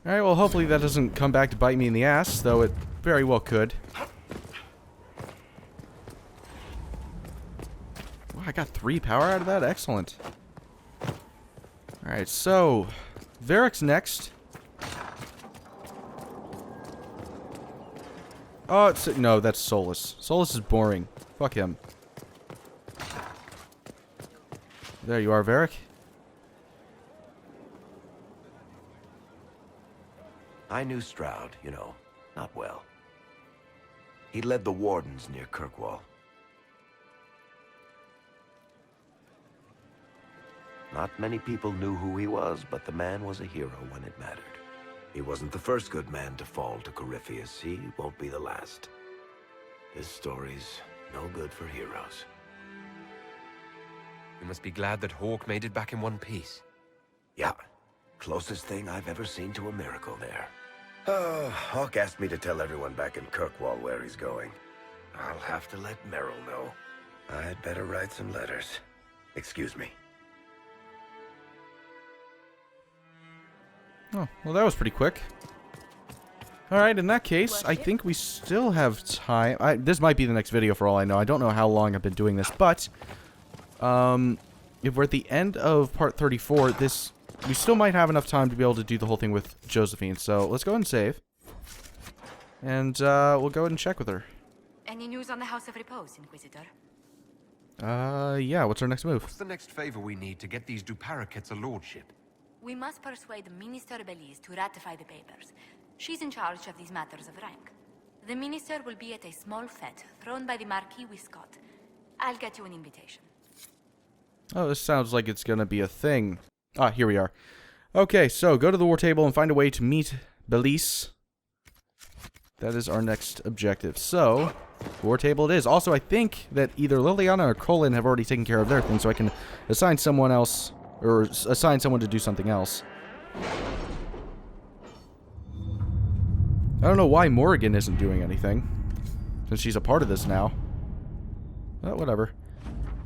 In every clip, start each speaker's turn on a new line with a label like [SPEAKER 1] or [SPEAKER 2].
[SPEAKER 1] Alright, well, hopefully that doesn't come back to bite me in the ass, though it very well could. Wow, I got 3 power out of that? Excellent. Alright, so... Varric's next. Oh, no, that's Solus. Solus is boring. Fuck him. There you are, Verchiel.
[SPEAKER 2] I knew Stroud, you know, not well. He led the wardens near Kirkwall. Not many people knew who he was, but the man was a hero when it mattered. He wasn't the first good man to fall to Corypheus. He won't be the last. This story's no good for heroes.
[SPEAKER 3] You must be glad that Hawke made it back in one piece.
[SPEAKER 2] Yeah, closest thing I've ever seen to a miracle there. Hawke asked me to tell everyone back in Kirkwall where he's going. I'll have to let Merrill know. I'd better write some letters. Excuse me.
[SPEAKER 1] Oh, well, that was pretty quick. Alright, in that case, I think we still have time. This might be the next video for all I know. I don't know how long I've been doing this, but... if we're at the end of part 34, we still might have enough time to be able to do the whole thing with Josephine. So, let's go ahead and save. And, we'll go ahead and check with her.
[SPEAKER 4] Any news on the House of Repose, Inquisitor?
[SPEAKER 1] Yeah, what's our next move?
[SPEAKER 3] What's the next favor we need to get these Duparacets a lordship?
[SPEAKER 4] We must persuade Minister Bellise to ratify the papers. She's in charge of these matters of rank. The minister will be at a small fete thrown by the Marquis Wiscott. I'll get you an invitation.
[SPEAKER 1] Oh, this sounds like it's gonna be a thing. Ah, here we are. Okay, so go to the war table and find a way to meet Bellise. That is our next objective. So, war table it is. Also, I think that either Liliana or Colin have already taken care of their thing, so I can assign someone else, or assign someone to do something else. I don't know why Morrigan isn't doing anything, since she's a part of this now. But whatever.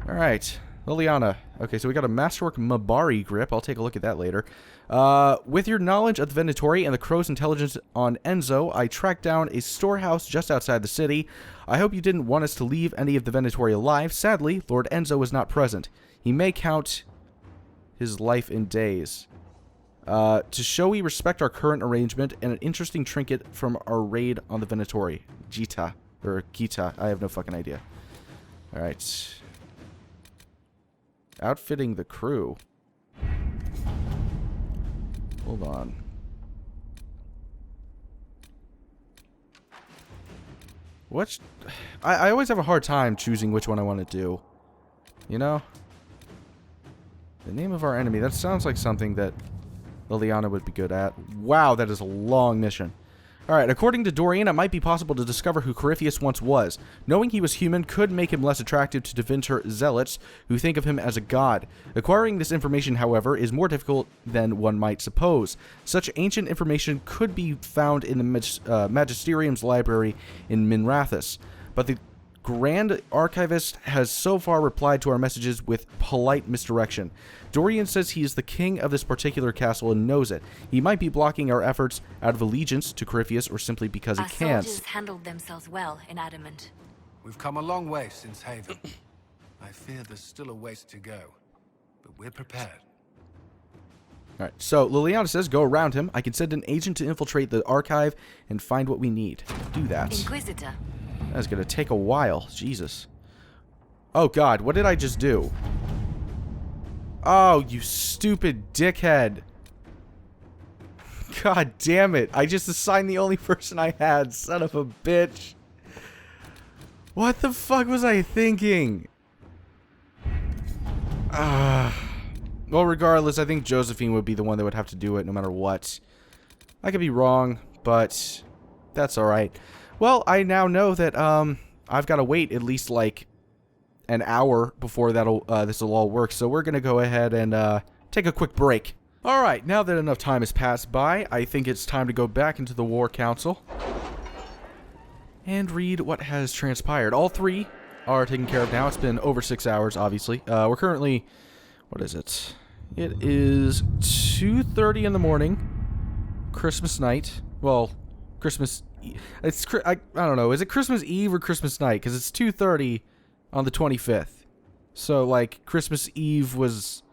[SPEAKER 1] Alright. Liliana. Okay, so we got a Masterwork Mabari grip. I'll take a look at that later. With your knowledge of the Venatori and the Crow's intelligence on Enzo, I tracked down a storehouse just outside the city. I hope you didn't want us to leave any of the Venatori alive. Sadly, Lord Enzo was not present. He may count his life in days. To show we respect our current arrangement, and an interesting trinket from our raid on the Venatori. Gita. Or Gita. I have no fucking idea. Alright. Outfitting the crew. Hold on. What? I always have a hard time choosing which one I want to do. You know? The name of our enemy. That sounds like something that Liliana would be good at. Wow, that is a long mission. Alright, according to Dorian, it might be possible to discover who Corypheus once was. Knowing he was human could make him less attractive to Devinter zealots, who think of him as a god. Acquiring this information, however, is more difficult than one might suppose. Such ancient information could be found in the Magisterium's library in Minrathous, but the Grand Archivist has so far replied to our messages with polite misdirection. Dorian says he is the king of this particular castle and knows it. He might be blocking our efforts out of allegiance to Corypheus or simply because he can't.
[SPEAKER 4] Our soldiers handled themselves well in Adamant.
[SPEAKER 5] We've come a long way since Haven. I fear there's still a ways to go, but we're prepared.
[SPEAKER 1] Alright, so Liliana says go around him. I can send an agent to infiltrate the archive and find what we need. Do that.
[SPEAKER 4] Inquisitor.
[SPEAKER 1] That's gonna take a while. Jesus. Oh god, what did I just do? Oh, you stupid dickhead. God damn it. I just assigned the only person I had. Son of a bitch. What the fuck was I thinking? Well, regardless, I think Josephine would be the one that would have to do it no matter what. I could be wrong, but that's alright. Well, I now know that I've got to wait at least like an hour before this will all work. So we're going to go ahead and take a quick break. Alright, now that enough time has passed by, I think it's time to go back into the War Council and read what has transpired. All 3 are taken care of now. It's been over 6 hours, obviously. We're currently... What is it? It is 2:30 in the morning. Christmas night. Well, Christmas... I don't know. Is it Christmas Eve or Christmas night? Because it's 2:30 on the 25th. So, like, Christmas Eve was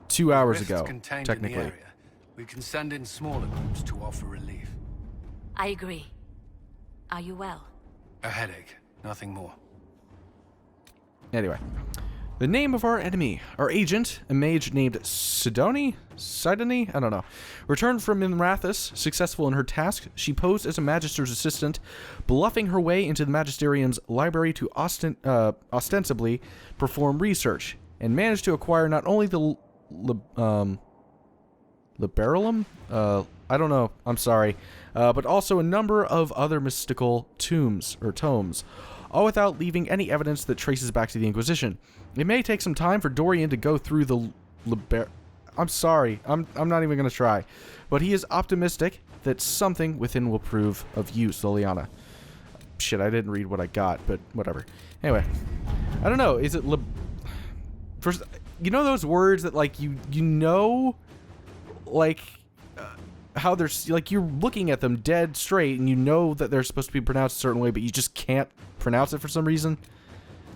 [SPEAKER 1] 2 hours ago, technically.
[SPEAKER 5] In the area. We can send in smaller groups to offer relief.
[SPEAKER 4] I agree. Are you well?
[SPEAKER 5] A headache, nothing more.
[SPEAKER 1] Anyway. The name of our enemy. Our agent, a mage named Sidoni? I don't know. Returned from Minrathus, successful in her task. She posed as a magister's assistant, bluffing her way into the magisterium's library to ostensibly perform research, and managed to acquire not only the Liberalum? I don't know. I'm sorry. But also a number of other mystical tomes, all without leaving any evidence that traces back to the Inquisition. It may take some time for Dorian to go through the I'm sorry. I'm not even going to try. But he is optimistic that something within will prove of use, Liliana. Shit, I didn't read what I got, but whatever. Anyway. I don't know. Is it First, you know those words that, like, you know, like, how they're, like, you're looking at them dead straight, and you know that they're supposed to be pronounced a certain way, but you just can't pronounce it for some reason?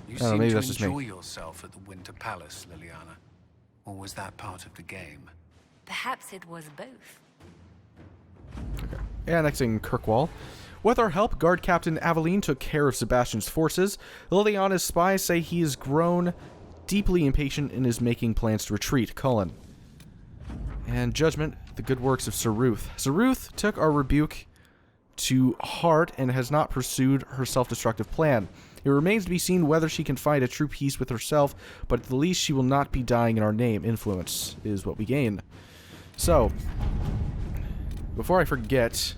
[SPEAKER 5] You
[SPEAKER 1] seem
[SPEAKER 5] maybe
[SPEAKER 1] to
[SPEAKER 5] that's enjoy yourself at the Winter Palace, Liliana. Or was that part of the game?
[SPEAKER 4] Perhaps it was both.
[SPEAKER 1] Okay. Annexing Kirkwall. With our help, Guard Captain Aveline took care of Sebastian's forces. Liliana's spies say he has grown deeply impatient and is making plans to retreat. Cullen. And Judgment, the good works of Saruth. Saruth took our rebuke to heart and has not pursued her self-destructive plan. It remains to be seen whether she can find a true peace with herself, but at the least she will not be dying in our name. Influence is what we gain. So, before I forget,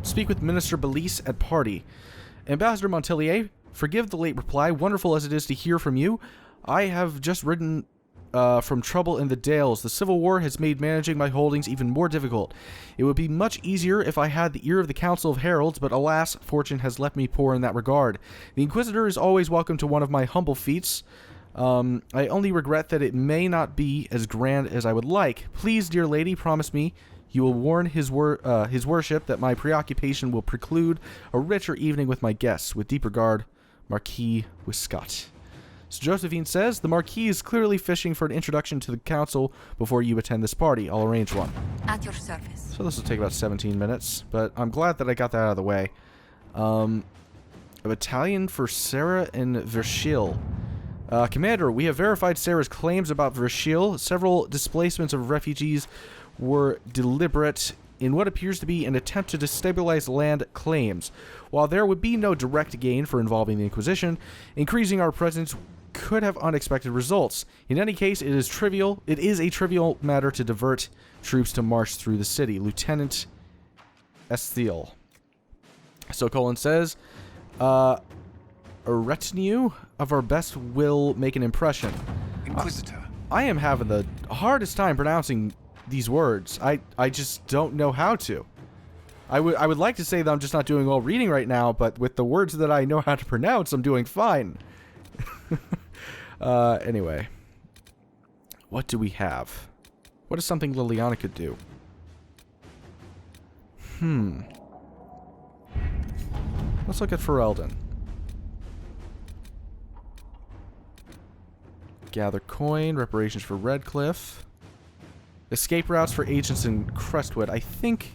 [SPEAKER 1] speak with Minister Bellise at party. Ambassador Montelier, forgive the late reply, wonderful as it is to hear from you. I have just ridden from trouble in the Dales. The Civil War has made managing my holdings even more difficult. It would be much easier if I had the ear of the Council of Heralds, but alas, fortune has left me poor in that regard. The Inquisitor is always welcome to one of my humble feats. I only regret that it may not be as grand as I would like. Please, dear lady, promise me you will warn his worship that my preoccupation will preclude a richer evening with my guests. With deep regard, Marquis Wiscott. So Josephine says, the Marquis is clearly fishing for an introduction to the council before you attend this party. I'll arrange one.
[SPEAKER 4] At your service.
[SPEAKER 1] So this will take about 17 minutes, but I'm glad that I got that out of the way. A battalion for Sarah and Verchiel. Commander, we have verified Sarah's claims about Verchiel. Several displacements of refugees were deliberate in what appears to be an attempt to destabilize land claims. While there would be no direct gain for involving the Inquisition, increasing our presence could have unexpected results. In any case, it is a trivial matter to divert troops to march through the city. Lieutenant Estiel. So Colin says, a retinue of our best will make an impression.
[SPEAKER 5] Inquisitor.
[SPEAKER 1] I am having the hardest time pronouncing these words. I just don't know how to. I would like to say that I'm just not doing well reading right now, but with the words that I know how to pronounce, I'm doing fine. Anyway. What do we have? What is something Liliana could do? Let's look at Ferelden. Gather coin, reparations for Redcliffe. Escape routes for agents in Crestwood. I think...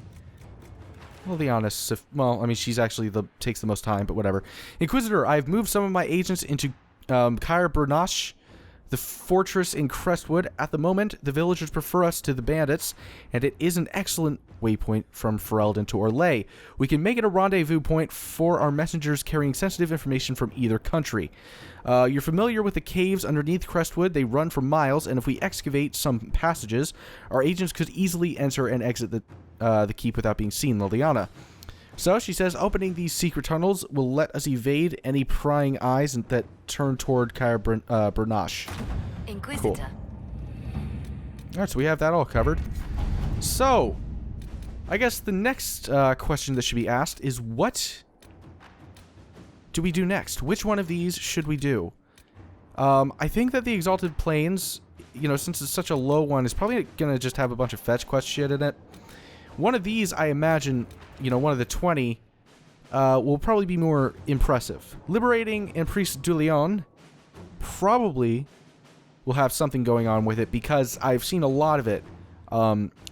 [SPEAKER 1] Well, the honest... Well, I mean, she's actually takes the most time, but whatever. Inquisitor, I've moved some of my agents into Cair Bernache, the fortress in Crestwood. At the moment, the villagers prefer us to the bandits, and it is an excellent waypoint from Ferelden to Orlais. We can make it a rendezvous point for our messengers carrying sensitive information from either country. You're familiar with the caves underneath Crestwood. They run for miles, and if we excavate some passages, our agents could easily enter and exit the keep without being seen. Liliana. So, she says, opening these secret tunnels will let us evade any prying eyes that turn toward Cair Bernache.
[SPEAKER 4] Inquisitor.
[SPEAKER 1] Cool. Alright, so we have that all covered. So, I guess the next question that should be asked is, what do we do next? Which one of these should we do? I think that the Exalted Plains, you know, since it's such a low one, is probably going to just have a bunch of fetch quest shit in it. One of these, I imagine, you know, one of the 20, will probably be more impressive. Liberating Empress du Lion probably will have something going on with it, because I've seen a lot of it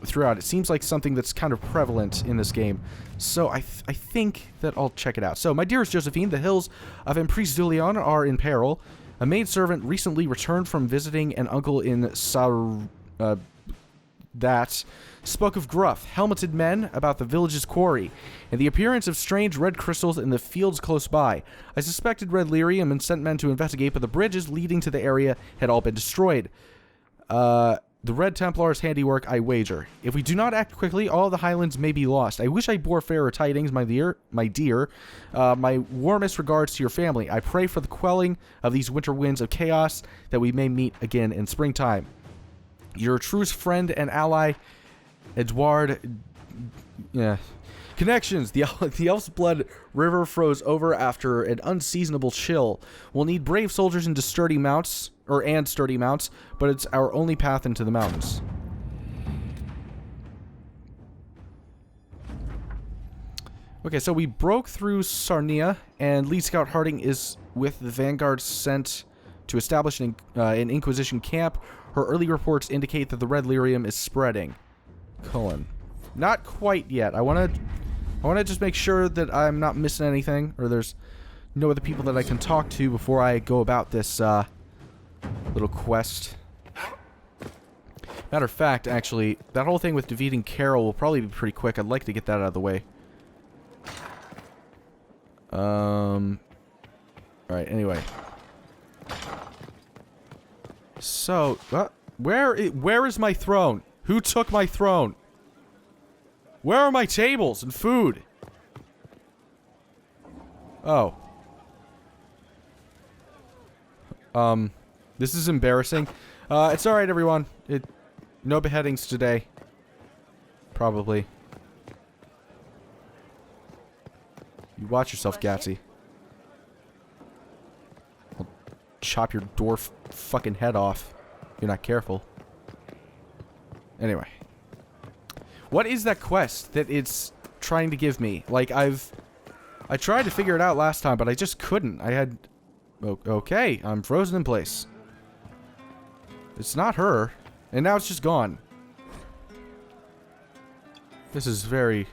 [SPEAKER 1] throughout. It seems like something that's kind of prevalent in this game. So I think that I'll check it out. So, my dearest Josephine, the hills of Empress du Lion are in peril. A maidservant recently returned from visiting an uncle in that spoke of gruff, helmeted men about the village's quarry, and the appearance of strange red crystals in the fields close by. I suspected red lyrium and sent men to investigate, but the bridges leading to the area had all been destroyed. The Red Templar's handiwork, I wager. If we do not act quickly, all the Highlands may be lost. I wish I bore fairer tidings, my dear. My warmest regards to your family. I pray for the quelling of these winter winds of chaos, that we may meet again in springtime. Your truest friend and ally, Edward. Connections. The Elf's Blood River froze over after an unseasonable chill. We'll need brave soldiers and sturdy mounts, but it's our only path into the mountains. Okay, so we broke through Sarnia, and Lead Scout Harding is with the vanguard sent to establish an Inquisition camp. Her early reports indicate that the red lyrium is spreading. Not quite yet. I want to just make sure that I'm not missing anything, or there's no other people that I can talk to before I go about this little quest. Matter of fact, actually, that whole thing with defeating Carroll will probably be pretty quick. I'd like to get that out of the way. Alright, anyway. So, where is my throne? Who took my throne? Where are my tables and food? Oh. This is embarrassing. It's alright, everyone. No beheadings today. Probably. You watch yourself, Gatsy. I'll chop your dwarf fucking head off if you're not careful. Anyway. What is that quest that it's trying to give me? Like, I tried to figure it out last time, but I just couldn't. I had... Okay, I'm frozen in place. It's not her. And now it's just gone. This is very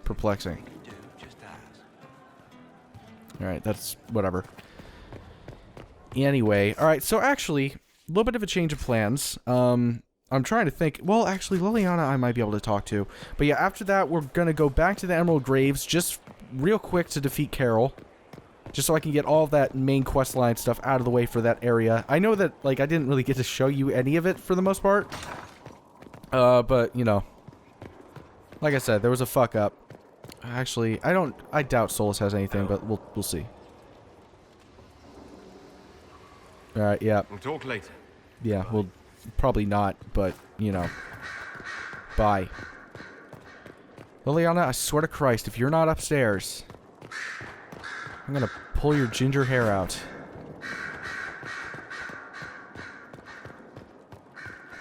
[SPEAKER 1] perplexing. Alright, that's whatever. Anyway, alright, so actually, a little bit of a change of plans. I'm trying to think. Well, actually, Liliana I might be able to talk to. But yeah, after that, we're going to go back to the Emerald Graves just real quick to defeat Carroll. Just so I can get all of that main quest line stuff out of the way for that area. I know that, like, I didn't really get to show you any of it for the most part. But, you know. Like I said, there was a fuck up. Actually, I doubt Solus has anything, but we'll see. Alright, yeah.
[SPEAKER 3] We'll talk later.
[SPEAKER 1] Yeah, we'll probably not, but, you know. Bye. Liliana, I swear to Christ, if you're not upstairs, I'm gonna pull your ginger hair out.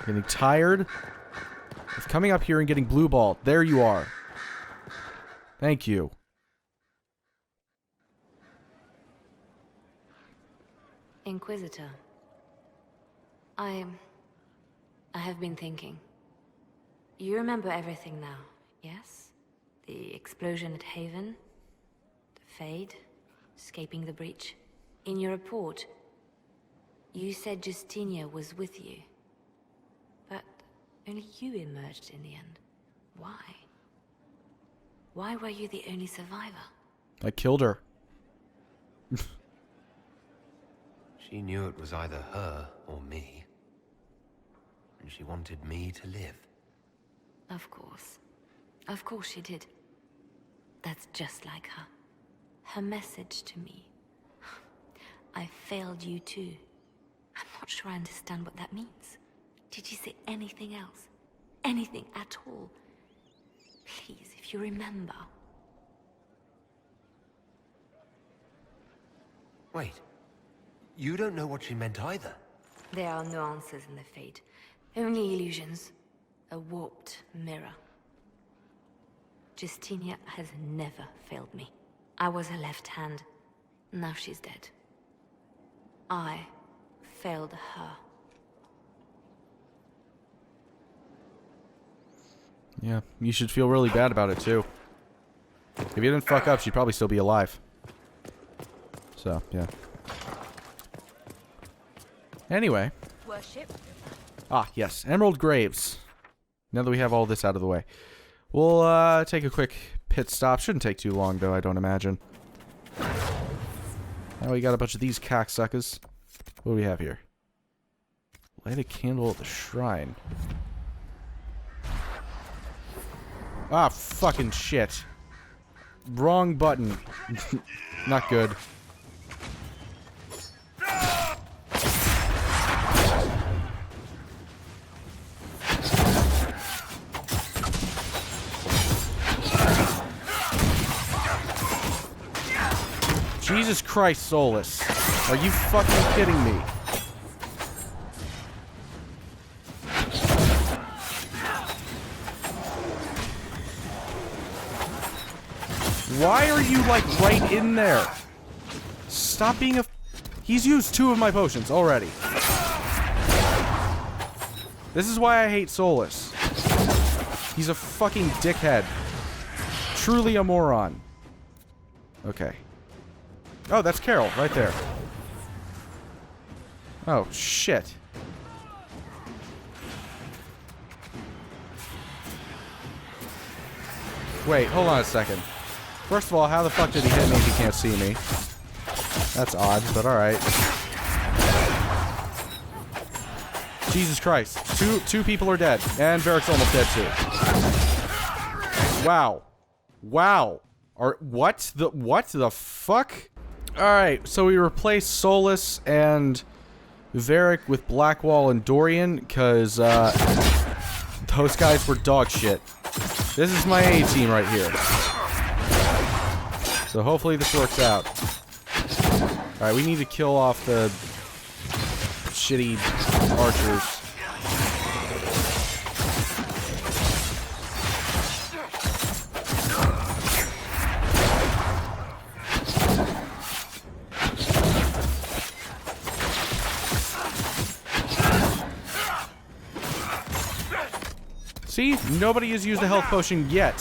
[SPEAKER 1] Getting tired of coming up here and getting blue balled. There you are. Thank you.
[SPEAKER 4] Inquisitor. I have been thinking. You remember everything now, yes? The explosion at Haven, the Fade, escaping the breach. In your report, you said Justinia was with you. But only you emerged in the end. Why? Why were you the only survivor?
[SPEAKER 1] I killed her.
[SPEAKER 3] She knew it was either her or me. And she wanted me to live.
[SPEAKER 4] Of course. Of course she did. That's just like her. Her message to me. I failed you too. I'm not sure I understand what that means. Did she say anything else? Anything at all? Please, if you remember.
[SPEAKER 3] Wait. You don't know what she meant either.
[SPEAKER 4] There are no answers in the Fate. Only illusions. A warped mirror. Justinia has never failed me. I was her left hand. Now she's dead. I failed her.
[SPEAKER 1] Yeah, you should feel really bad about it, too. If you didn't fuck up, she'd probably still be alive. So, yeah. Anyway.
[SPEAKER 4] Worship.
[SPEAKER 1] Ah, yes. Emerald Graves. Now that we have all this out of the way. We'll, take a quick pit stop. Shouldn't take too long, though, I don't imagine. Now we got a bunch of these cocksuckers. What do we have here? Light a candle at the shrine. Ah, fucking shit. Wrong button. Not good. Jesus Christ, Solus. Are you fucking kidding me? Why are you, like, right in there? Stop being a... He's used 2 of my potions already. This is why I hate Solus. He's a fucking dickhead. Truly a moron. Okay. Oh, that's Carroll, right there. Oh, shit. Wait, hold on a second. First of all, how the fuck did he hit me if he can't see me? That's odd, but alright. Jesus Christ. Two people are dead. And Varric's almost dead too. Wow. Wow. What the fuck? Alright, so we replaced Solus and Verric with Blackwall and Dorian, because, those guys were dog shit. This is my A team right here. So hopefully this works out. Alright, we need to kill off the shitty archers. See? Nobody has used a health potion yet.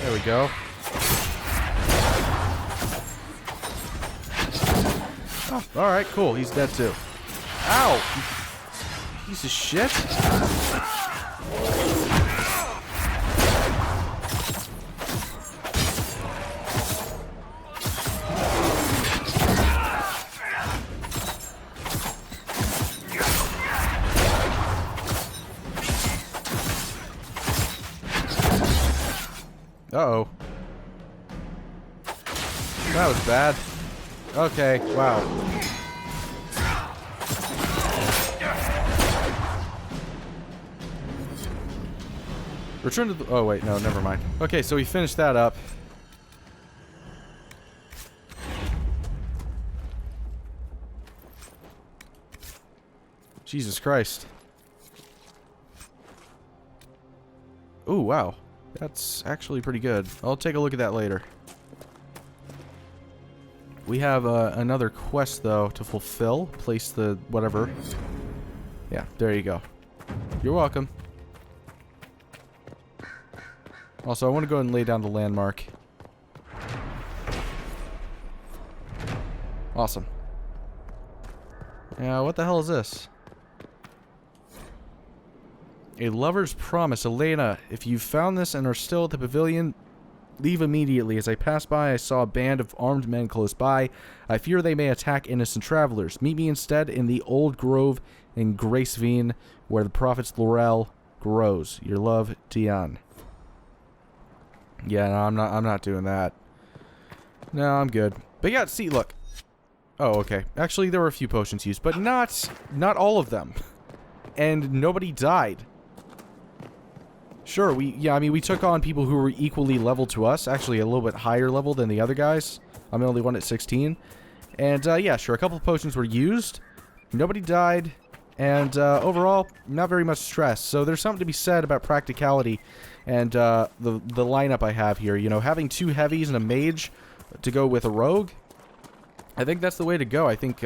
[SPEAKER 1] There we go. Oh, alright, cool. He's dead too. Ow! Piece of shit. Uh-oh. That was bad. Okay, wow. Return to the... Oh, wait, no, never mind. Okay, so we finished that up. Jesus Christ. Ooh, wow. That's actually pretty good. I'll take a look at that later. We have another quest, though, to fulfill. Place the whatever. Yeah, there you go. You're welcome. Also, I want to go ahead and lay down the landmark. Awesome. Yeah, what the hell is this? A lover's promise. Elena, if you found this and are still at the pavilion, leave immediately. As I passed by, I saw a band of armed men close by. I fear they may attack innocent travelers. Meet me instead in the old grove in Gracevine, where the prophet's laurel grows. Your love, Dion. Yeah, no, I'm not doing that. No, I'm good. But yeah, see, look. Oh, okay. Actually, there were a few potions used, but not all of them. And nobody died. Sure, we took on people who were equally level to us. Actually, a little bit higher level than the other guys. I'm the only one at 16. And, yeah, sure, a couple of potions were used. Nobody died. And, overall, not very much stress. So there's something to be said about practicality and, the lineup I have here. You know, having 2 heavies and a mage to go with a rogue, I think that's the way to go. I think,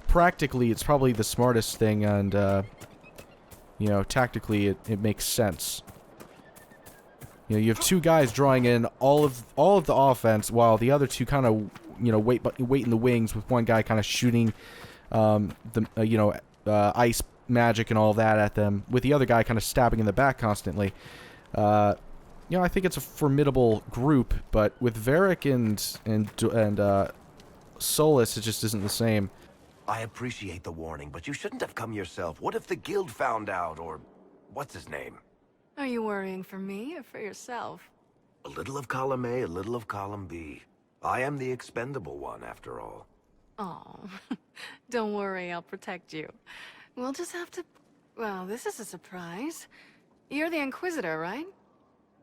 [SPEAKER 1] practically, it's probably the smartest thing, and, you know, tactically, it makes sense. You know, you have 2 guys drawing in all of the offense, while the other 2 kind of, you know, wait in the wings, with one guy kind of shooting, ice magic and all that at them, with the other guy kind of stabbing in the back constantly. You know, I think it's a formidable group, but with Varric and Solus, it just isn't the same.
[SPEAKER 2] I appreciate the warning, but you shouldn't have come yourself. What if the guild found out, or what's his name?
[SPEAKER 6] Are you worrying for me or for yourself?
[SPEAKER 2] A little of column A, a little of column B. I am the expendable one, after all.
[SPEAKER 6] Oh, don't worry, I'll protect you. We'll just have to... Well, this is a surprise. You're the Inquisitor, right?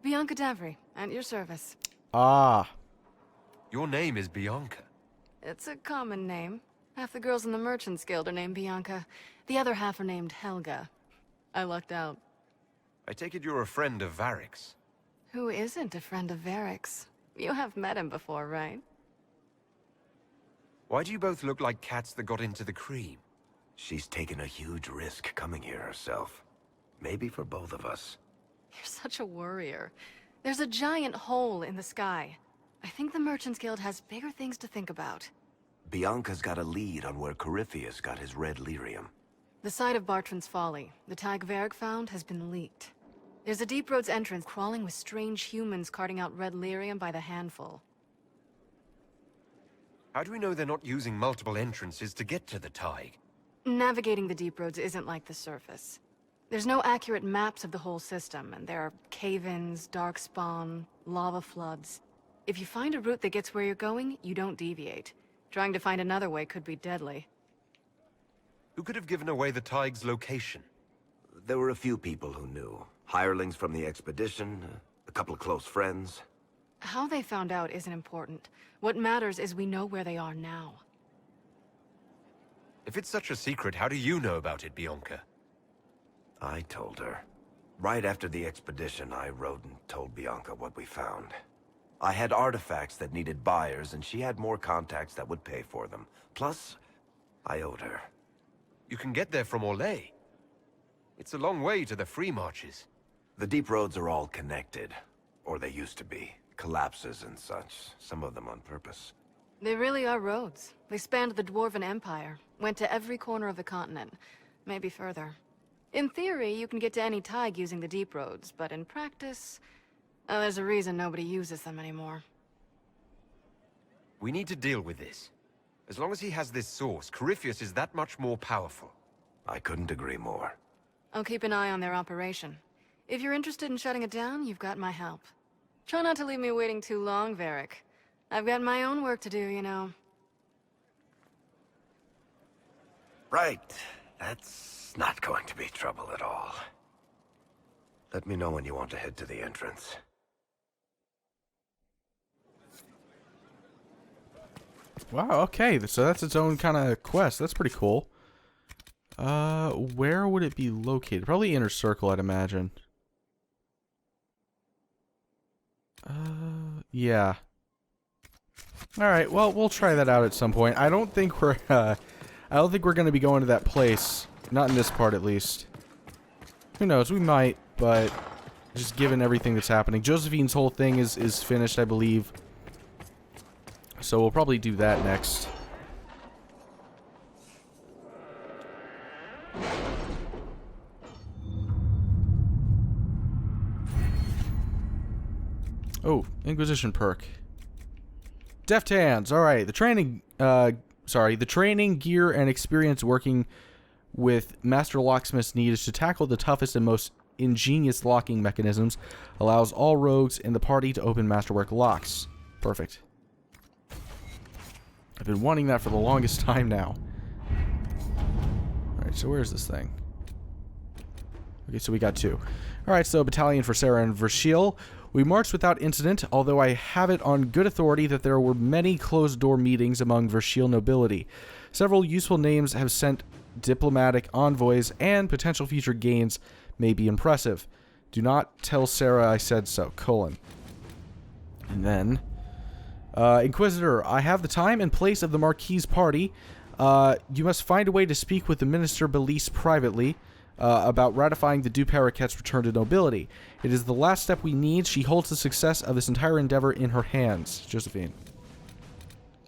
[SPEAKER 6] Bianca Davry, at your service.
[SPEAKER 1] Ah.
[SPEAKER 3] Your name is Bianca.
[SPEAKER 6] It's a common name. Half the girls in the Merchants Guild are named Bianca. The other half are named Helga. I lucked out.
[SPEAKER 3] I take it you're a friend of Varric's.
[SPEAKER 6] Who isn't a friend of Varric's? You have met him before, right?
[SPEAKER 3] Why do you both look like cats that got into the cream?
[SPEAKER 2] She's taken a huge risk coming here herself. Maybe for both of us.
[SPEAKER 6] You're such a worrier. There's a giant hole in the sky. I think the Merchants Guild has bigger things to think about.
[SPEAKER 2] Bianca's got a lead on where Corypheus got his red lyrium.
[SPEAKER 6] The site of Bartran's Folly, the tag Varric found, has been leaked. There's a deep roads entrance crawling with strange humans carting out red lyrium by the handful.
[SPEAKER 3] How do we know they're not using multiple entrances to get to the Tig?
[SPEAKER 6] Navigating the deep roads isn't like the surface. There's no accurate maps of the whole system, and there are cave-ins, darkspawn, lava floods. If you find a route that gets where you're going, you don't deviate. Trying to find another way could be deadly.
[SPEAKER 3] Who could have given away the Tig's location?
[SPEAKER 2] There were a few people who knew. Hirelings from the expedition, a couple of close friends.
[SPEAKER 6] How they found out isn't important. What matters is we know where they are now.
[SPEAKER 3] If it's such a secret, how do you know about it, Bianca?
[SPEAKER 2] I told her. Right after the expedition, I wrote and told Bianca what we found. I had artifacts that needed buyers, and she had more contacts that would pay for them. Plus, I owed her.
[SPEAKER 3] You can get there from Orlais. It's a long way to the free marches.
[SPEAKER 2] The deep roads are all connected. Or they used to be. Collapses and such. Some of them on purpose.
[SPEAKER 6] They really are roads. They spanned the Dwarven Empire. Went to every corner of the continent. Maybe further. In theory, you can get to any Tig using the deep roads, but in practice... there's a reason nobody uses them anymore.
[SPEAKER 3] We need to deal with this. As long as he has this source, Corypheus is that much more powerful.
[SPEAKER 2] I couldn't agree more.
[SPEAKER 6] I'll keep an eye on their operation. If you're interested in shutting it down, you've got my help. Try not to leave me waiting too long, Varric. I've got my own work to do, you know.
[SPEAKER 2] Right. That's not going to be trouble at all. Let me know when you want to head to the entrance.
[SPEAKER 1] Wow, okay, so that's its own kind of quest. That's pretty cool. Where would it be located? Probably Inner Circle, I'd imagine. Yeah. Alright, well, we'll try that out at some point. I don't think we're going to be going to that place. Not in this part, at least. Who knows, we might, but just given everything that's happening. Josephine's whole thing is finished, I believe. So we'll probably do that next. Oh, Inquisition perk. Deft hands. All right, the training gear and experience working with Master Locksmiths needed to tackle the toughest and most ingenious locking mechanisms allows all rogues in the party to open masterwork locks. Perfect. I've been wanting that for the longest time now. Alright, so where's this thing? Okay, so we got 2. Alright, so battalion for Sarah and Verchiel. We marched without incident, although I have it on good authority that there were many closed-door meetings among Verchiel nobility. Several useful names have sent diplomatic envoys, and potential future gains may be impressive. Do not tell Sarah I said so, : And then, Inquisitor, I have the time and place of the Marquis's party. You must find a way to speak with the Minister Bellise privately about ratifying the Duperroquet's return to nobility. It is the last step we need. She holds the success of this entire endeavor in her hands. Josephine.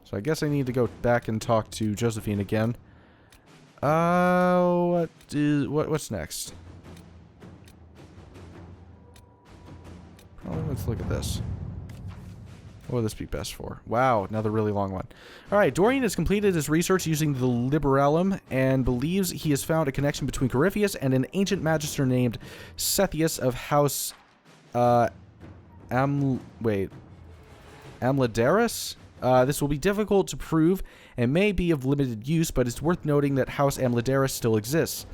[SPEAKER 1] So I guess I need to go back and talk to Josephine again. What's next? Probably let's look at this. What would this be best for? Wow, another really long one. Alright, Dorian has completed his research using the Liberellum and believes he has found a connection between Corypheus and an ancient magister named Sethius of House Amladaris? This will be difficult to prove and may be of limited use, but it's worth noting that House Amladaris still exists.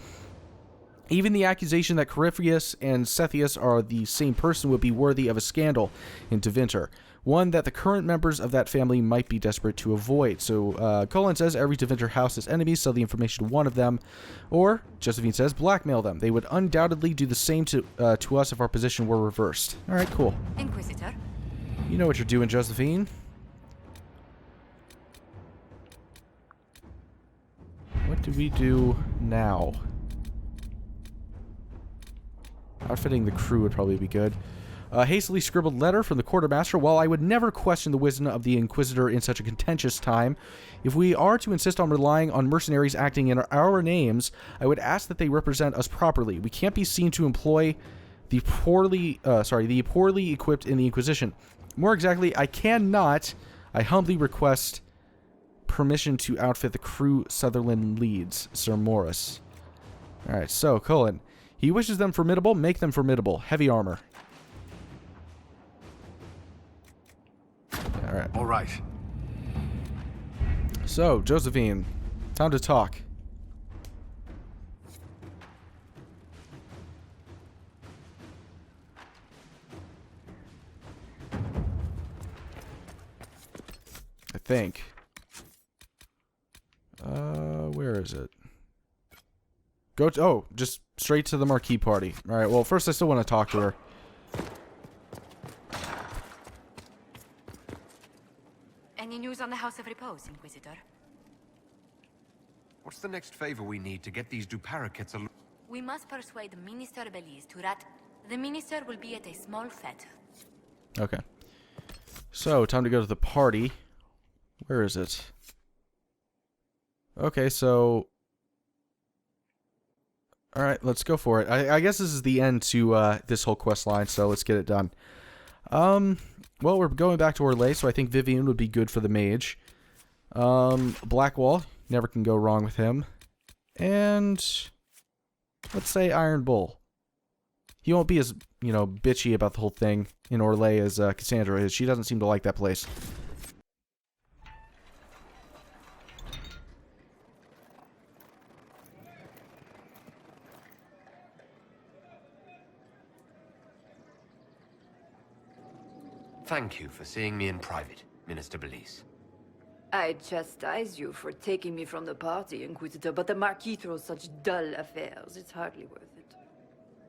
[SPEAKER 1] Even the accusation that Corypheus and Sethius are the same person would be worthy of a scandal in Tevinter, one that the current members of that family might be desperate to avoid. So, Colin says every Tevinter house has enemies, sell the information to one of them, or, Josephine says, blackmail them. They would undoubtedly do the same to us if our position were reversed. Alright, cool.
[SPEAKER 4] Inquisitor.
[SPEAKER 1] You know what you're doing, Josephine. What do we do now? Outfitting the crew would probably be good. A hastily scribbled letter from the quartermaster. While I would never question the wisdom of the Inquisitor in such a contentious time, if we are to insist on relying on mercenaries acting in our names, I would ask that they represent us properly. We can't be seen to employ the poorly equipped in the Inquisition. More exactly, I humbly request permission to outfit the crew Sutherland leads, Sir Morris. Alright, so, Colin. He wishes them formidable, make them formidable. Heavy armor. Alright.
[SPEAKER 5] All right.
[SPEAKER 1] So, Josephine, time to talk. I think. Where is it? Go to, oh, just straight to the Marquis party. Alright, well, first I still want to talk to her.
[SPEAKER 4] Any news on the House of Repose, Inquisitor?
[SPEAKER 3] What's the next favor we need to get these Duperroquets alone?
[SPEAKER 4] We must persuade Minister Bellise to The minister will be at a small fete.
[SPEAKER 1] Okay. So, time to go to the party. Where is it? Okay, so... Alright, let's go for it. I guess this is the end to this whole quest line, so let's get it done. Well, we're going back to Orlais, so I think Vivian would be good for the mage. Blackwall, never can go wrong with him. And... let's say Iron Bull. He won't be as, you know, bitchy about the whole thing in Orlais as Cassandra is. She doesn't seem to like that place.
[SPEAKER 3] Thank you for seeing me in private, Minister Bellise.
[SPEAKER 7] I chastise you for taking me from the party, Inquisitor, but the Marquis throws such dull affairs, it's hardly worth it.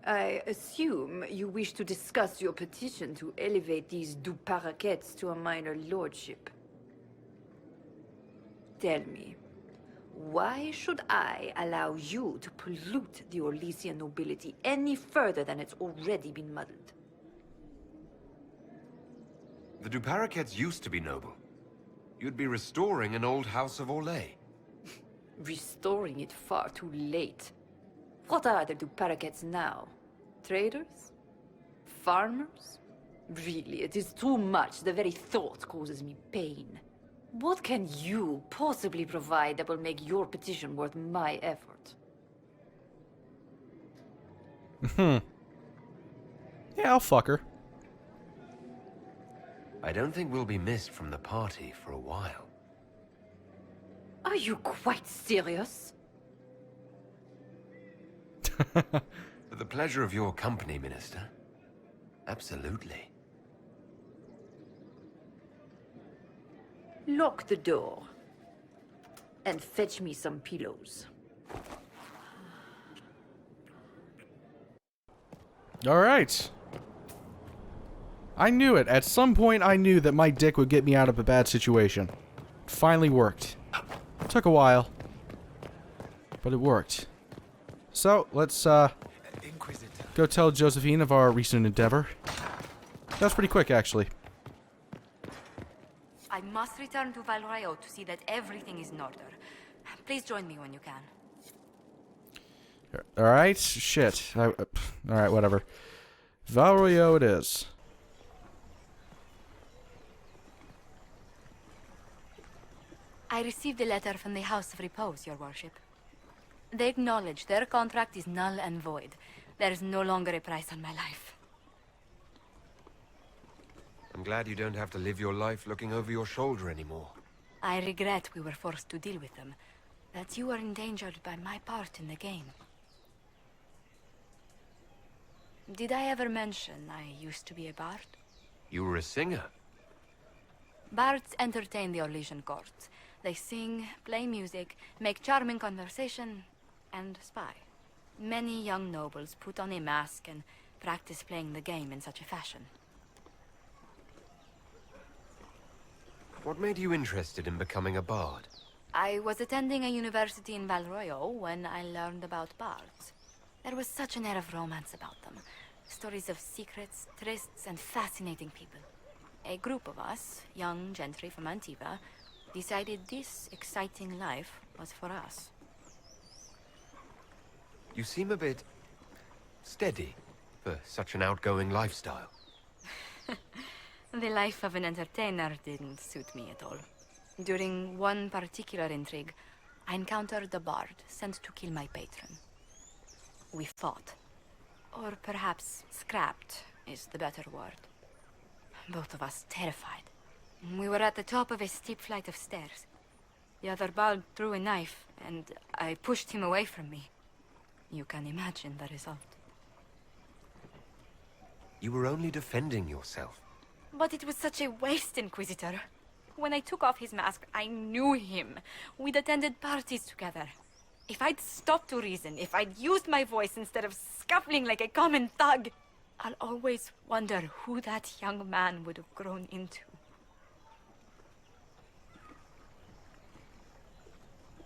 [SPEAKER 7] I assume you wish to discuss your petition to elevate these Duperroquets to a minor lordship. Tell me, why should I allow you to pollute the Orlaisian nobility any further than it's already been muddled?
[SPEAKER 3] The Duperroquets used to be noble. You'd be restoring an old house of Orlais.
[SPEAKER 7] Restoring it far too late. What are the Duperroquets now? Traders? Farmers? Really, it is too much. The very thought causes me pain. What can you possibly provide that will make your petition worth my effort?
[SPEAKER 1] Yeah, I'll fuck her.
[SPEAKER 3] I don't think we'll be missed from the party for a while.
[SPEAKER 7] Are you quite serious?
[SPEAKER 3] For the pleasure of your company, Minister. Absolutely.
[SPEAKER 7] Lock the door. And fetch me some pillows.
[SPEAKER 1] Alright. I knew it. At some point, I knew that my dick would get me out of a bad situation. It finally worked. Took a while. But it worked. So, let's, go tell Josephine of our recent endeavor. That was pretty quick, actually.
[SPEAKER 4] I must return to Valrayo to see that everything is in order. Please join me when you can.
[SPEAKER 1] Alright, shit. Alright, whatever. Valrayo it is.
[SPEAKER 4] I received a letter from the House of Repose, Your Worship. They acknowledge their contract is null and void. There is no longer a price on my life.
[SPEAKER 3] I'm glad you don't have to live your life looking over your shoulder anymore.
[SPEAKER 4] I regret we were forced to deal with them. That you were endangered by my part in the game. Did I ever mention I used to be a bard?
[SPEAKER 3] You were a singer.
[SPEAKER 4] Bards entertain the Orlesian courts. They sing, play music, make charming conversation, and spy. Many young nobles put on a mask and practice playing the game in such a fashion.
[SPEAKER 3] What made you interested in becoming a bard?
[SPEAKER 4] I was attending a university in Valroyo when I learned about bards. There was such an air of romance about them. Stories of secrets, trysts, and fascinating people. A group of us, young gentry from Antiva, decided this exciting life was for us.
[SPEAKER 3] You seem a bit steady for such an outgoing lifestyle.
[SPEAKER 4] The life of an entertainer didn't suit me at all. During one particular intrigue, I encountered a bard sent to kill my patron. We fought. Or perhaps scrapped is the better word. Both of us terrified. We were at the top of a steep flight of stairs. The other bard threw a knife, and I pushed him away from me. You can imagine the result.
[SPEAKER 3] You were only defending yourself.
[SPEAKER 4] But it was such a waste, Inquisitor. When I took off his mask, I knew him. We'd attended parties together. If I'd stopped to reason, if I'd used my voice instead of scuffling like a common thug, I'll always wonder who that young man would have grown into.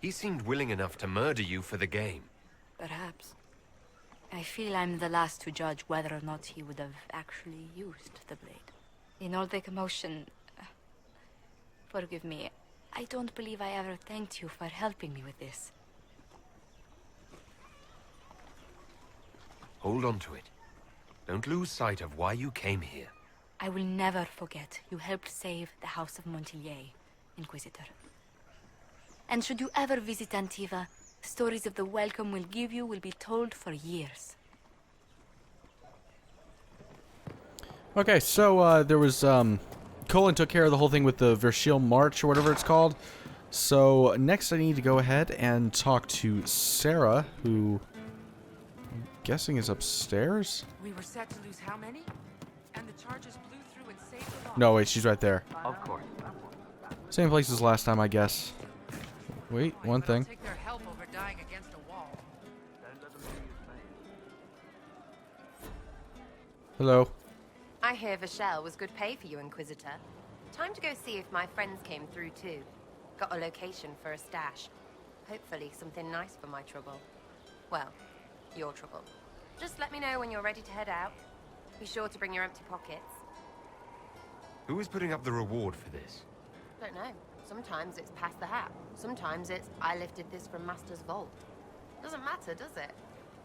[SPEAKER 3] He seemed willing enough to murder you for the game.
[SPEAKER 4] Perhaps. I feel I'm the last to judge whether or not he would have actually used the blade. In all the commotion... forgive me, I don't believe I ever thanked you for helping me with this.
[SPEAKER 3] Hold on to it. Don't lose sight of why you came here.
[SPEAKER 4] I will never forget you helped save the House of Montilyet, Inquisitor. And should you ever visit Antiva, stories of the welcome we'll give you will be told for years.
[SPEAKER 1] Okay, so, there was, Colin took care of the whole thing with the Verchiel March, or whatever it's called. So, next I need to go ahead and talk to Sarah, who... I'm guessing is upstairs?
[SPEAKER 8] We were set to lose how many? And the charges blew through and saved the law.
[SPEAKER 1] No, wait, she's right there.
[SPEAKER 8] Of course.
[SPEAKER 1] Same place as last time, I guess. Wait, one thing.
[SPEAKER 8] Take their help over dying against a wall.
[SPEAKER 1] Hello.
[SPEAKER 9] I hear Verchiel was good pay for you, Inquisitor. Time to go see if my friends came through too. Got a location for a stash. Hopefully something nice for my trouble. Well, your trouble. Just let me know when you're ready to head out. Be sure to bring your empty pockets.
[SPEAKER 3] Who is putting up the reward for this?
[SPEAKER 9] Don't know. Sometimes it's pass the hat. Sometimes it's I lifted this from Master's vault. Doesn't matter, does it?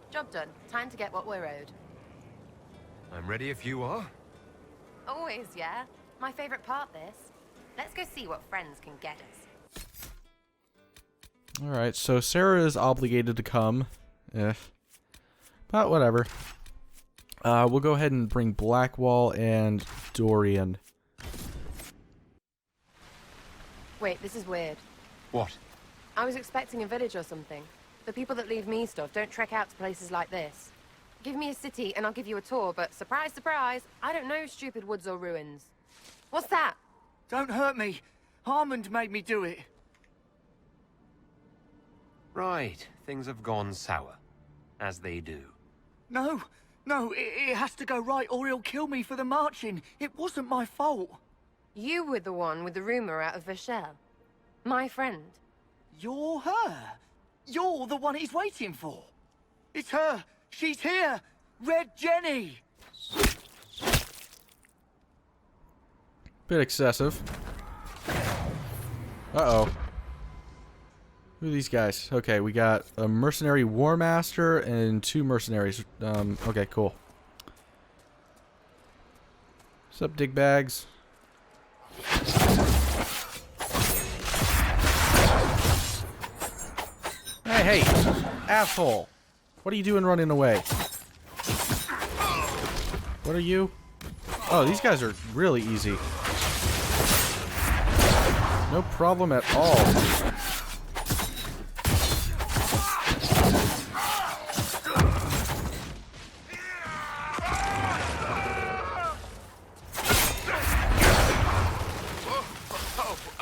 [SPEAKER 9] Job done. Time to get what we're owed.
[SPEAKER 3] I'm ready if you are.
[SPEAKER 9] Always, yeah. My favorite part, this. Let's go see what friends can get us.
[SPEAKER 1] Alright, so Sarah is obligated to come. But whatever. We'll go ahead and bring Blackwall and Dorian.
[SPEAKER 9] Wait, this is weird.
[SPEAKER 3] What?
[SPEAKER 9] I was expecting a village or something. The people that leave me stuff don't trek out to places like this. Give me a city and I'll give you a tour, but surprise, surprise, I don't know stupid woods or ruins. What's that?
[SPEAKER 10] Don't hurt me. Harmond made me do it.
[SPEAKER 3] Right, things have gone sour. As they do.
[SPEAKER 10] No, it has to go right or he'll kill me for the marching. It wasn't my fault.
[SPEAKER 9] You were the one with the rumor out of Verchiel. My friend.
[SPEAKER 10] You're her. You're the one he's waiting for. It's her. She's here. Red Jenny.
[SPEAKER 1] Bit excessive. Uh-oh. Who are these guys? Okay, we got a mercenary war master and 2 mercenaries. Okay, cool. What's up, dig bags? Hey, asshole! What are you doing running away? What are you? Oh, these guys are really easy. No problem at all.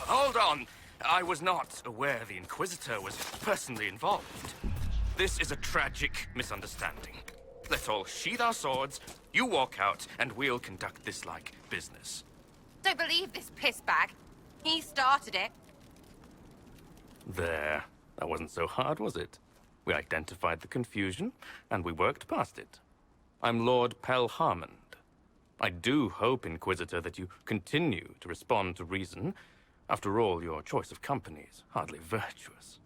[SPEAKER 11] Hold on. I was not aware the Inquisitor was personally involved. This is a tragic misunderstanding. Let's all sheath our swords, you walk out, and we'll conduct this like business.
[SPEAKER 9] Don't believe this piss bag. He started it.
[SPEAKER 11] There. That wasn't so hard, was it? We identified the confusion, and we worked past it. I'm Lord Pel Harmond. I do hope, Inquisitor, that you continue to respond to reason. After all, your choice of company is hardly virtuous.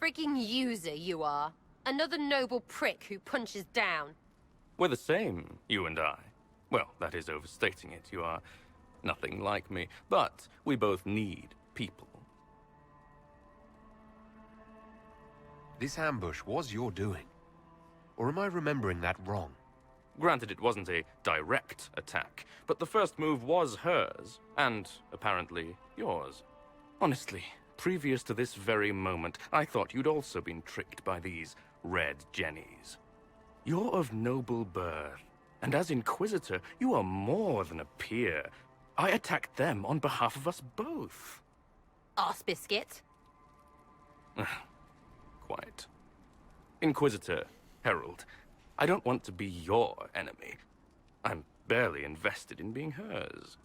[SPEAKER 9] Freaking user, you are. Another noble prick who punches down.
[SPEAKER 11] We're the same, you and I. Well, that is overstating it. You are nothing like me. But we both need people.
[SPEAKER 3] This ambush was your doing. Or am I remembering that wrong?
[SPEAKER 11] Granted, it wasn't a direct attack, but the first move was hers, and apparently yours. Honestly, previous to this very moment, I thought you'd also been tricked by these Red Jennies. You're of noble birth, and as Inquisitor, you are more than a peer. I attacked them on behalf of us both.
[SPEAKER 9] Arse biscuit.
[SPEAKER 11] Quite. Inquisitor, Herald, I don't want to be your enemy. I'm barely invested in being hers.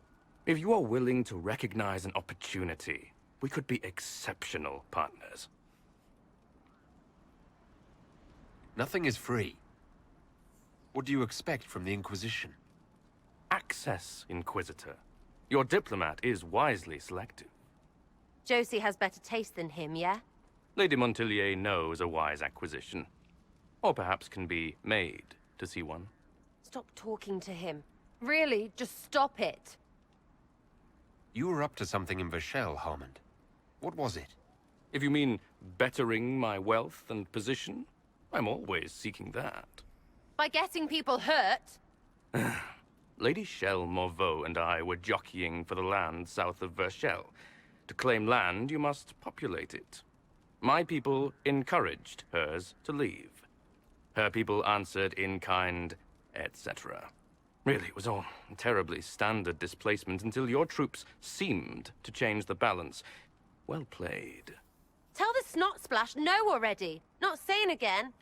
[SPEAKER 11] If you are willing to recognize an opportunity, we could be exceptional partners.
[SPEAKER 3] Nothing is free. What do you expect from the Inquisition?
[SPEAKER 11] Access, Inquisitor. Your diplomat is wisely selective.
[SPEAKER 9] Josie has better taste than him, yeah?
[SPEAKER 11] Lady Montillier knows a wise acquisition. Or perhaps can be made to see one.
[SPEAKER 9] Stop talking to him. Really, just stop it.
[SPEAKER 3] You were up to something in Verchiel, Harmond. What was it?
[SPEAKER 11] If you mean bettering my wealth and position, I'm always seeking that.
[SPEAKER 9] By getting people hurt?
[SPEAKER 11] Lady Shell Morveau and I were jockeying for the land south of Verchiel. To claim land, you must populate it. My people encouraged hers to leave. Her people answered in kind, etc. Really, it was all terribly standard displacement until your troops seemed to change the balance. Well played.
[SPEAKER 9] Tell the snot splash no already. Not saying again.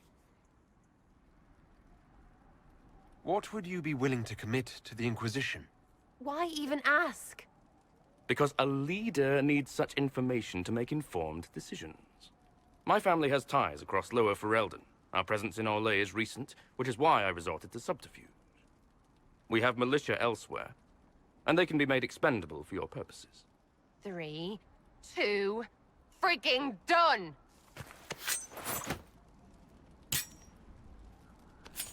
[SPEAKER 3] What would you be willing to commit to the Inquisition?
[SPEAKER 9] Why even ask?
[SPEAKER 11] Because a leader needs such information to make informed decisions. My family has ties across Lower Ferelden. Our presence in Orlais is recent, which is why I resorted to subterfuge. We have militia elsewhere, and they can be made expendable for your purposes.
[SPEAKER 9] 3, 2, frigging done!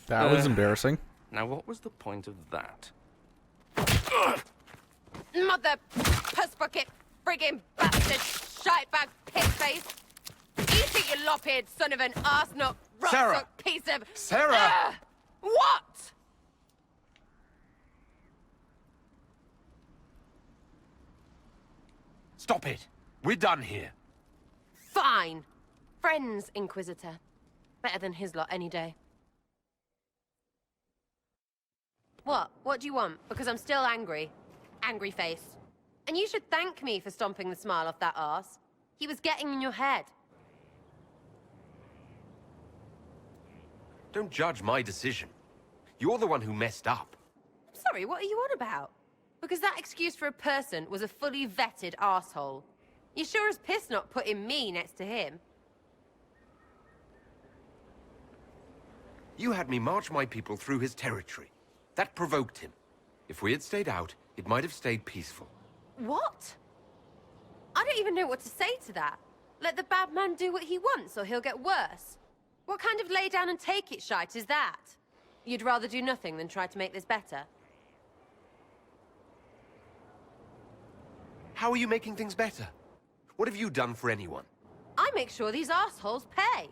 [SPEAKER 1] That was embarrassing.
[SPEAKER 11] Now, what was the point of that?
[SPEAKER 9] Mother puss bucket, frigging bastard, shitebag, pit-face! Eat it, you lop-eared son of an arse-nut,
[SPEAKER 3] Sarah!
[SPEAKER 9] rock piece of...
[SPEAKER 3] Sarah!
[SPEAKER 9] What?
[SPEAKER 3] Stop it! We're done here.
[SPEAKER 9] Fine. Friends, Inquisitor. Better than his lot any day. What? What do you want? Because I'm still angry. Angry face. And you should thank me for stomping the smile off that arse. He was getting in your head.
[SPEAKER 3] Don't judge my decision. You're the one who messed up.
[SPEAKER 9] Sorry, what are you on about? Because that excuse for a person was a fully vetted arsehole. You sure as piss not putting me next to him.
[SPEAKER 3] You had me march my people through his territory. That provoked him. If we had stayed out, it might have stayed peaceful.
[SPEAKER 9] What? I don't even know what to say to that. Let the bad man do what he wants, or he'll get worse. What kind of lay down and take it shite is that? You'd rather do nothing than try to make this better?
[SPEAKER 3] How are you making things better? What have you done for anyone?
[SPEAKER 9] I make sure these assholes pay.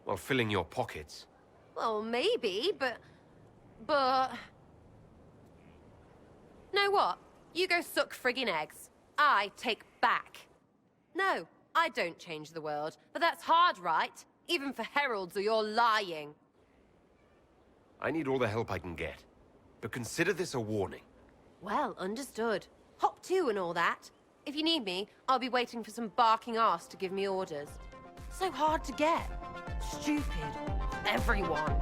[SPEAKER 3] While filling your pockets.
[SPEAKER 9] Well, maybe, but... Know what? You go suck friggin' eggs. I take back. No, I don't change the world, but that's hard, right? Even for heralds, or you're lying.
[SPEAKER 3] I need all the help I can get. But consider this a warning.
[SPEAKER 9] Well, understood. Hop to and all that. If you need me, I'll be waiting for some barking ass to give me orders. So hard to get. Stupid. Everyone.